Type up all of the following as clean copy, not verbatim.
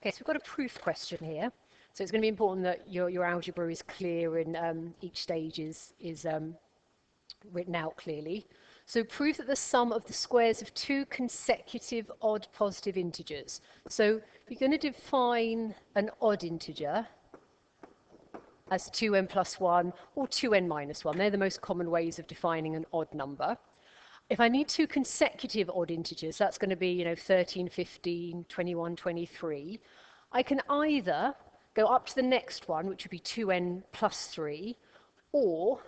Okay, so we've got a proof question here. So it's going to be important that your algebra is clear and each stage is written out clearly. So prove that the sum of the squares of two consecutive odd positive integers. So we're going to define an odd integer as 2n plus 1 or 2n minus 1. They're the most common ways of defining an odd number. If I need two consecutive odd integers, that's going to be, 13, 15, 21, 23. I can either go up to the next one, which would be 2n plus 3, or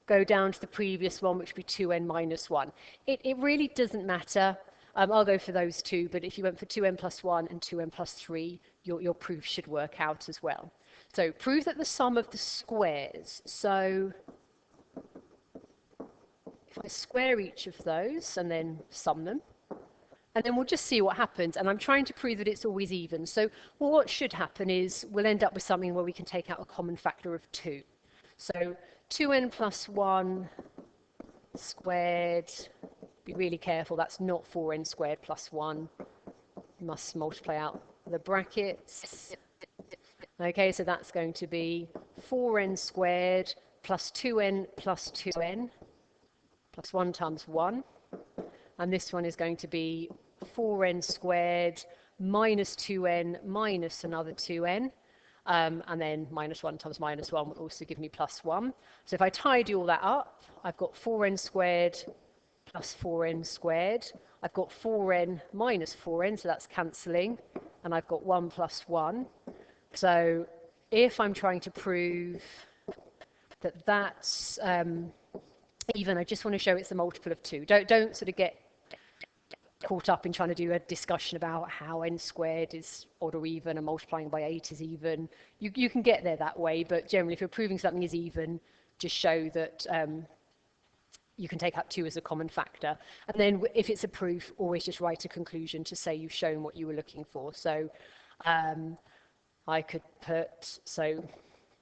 go down to the previous one, which would be 2n minus 1. It really doesn't matter. I'll go for those two, but if you went for 2n plus 1 and 2n plus 3, your proof should work out as well. So prove that the sum of the squares. So if I square each of those and then sum them, and then we'll just see what happens. And I'm trying to prove that it's always even. So what should happen is we'll end up with something where we can take out a common factor of 2. So 2n plus 1 squared, be really careful, that's not 4n squared plus 1. You must multiply out the brackets. Okay, so that's going to be 4n squared plus 2n plus 2n plus 1 times 1. And this one is going to be 4n squared minus 2n minus another 2n. And then minus 1 times minus 1 will also give me plus 1. So if I tidy all that up, I've got 4n squared plus 4n squared. I've got 4n minus 4n, so that's cancelling. And I've got 1 plus 1. So if I'm trying to prove that that's even, I just want to show it's a multiple of 2. Don't sort of get caught up in trying to do a discussion about how n squared is odd or even and multiplying by 8 is even. You can get there that way, but generally if you're proving something is even, just show that you can take out 2 as a common factor. And then if it's a proof, always just write a conclusion to say you've shown what you were looking for. So I could put, so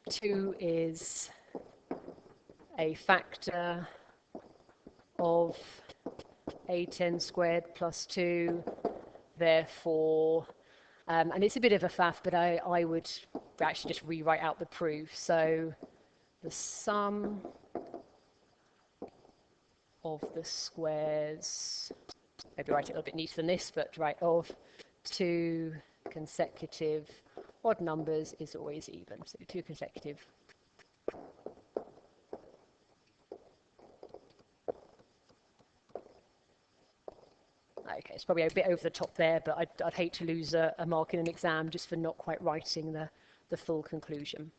2 is a factor of 8n squared plus 2, therefore, and it's a bit of a faff, but I would actually just rewrite out the proof. So the sum of the squares, maybe write it a little bit neater than this, but right, of two consecutive odd numbers is always even. So 2 consecutive. Okay, it's probably a bit over the top there, but I'd hate to lose a mark in an exam just for not quite writing the full conclusion.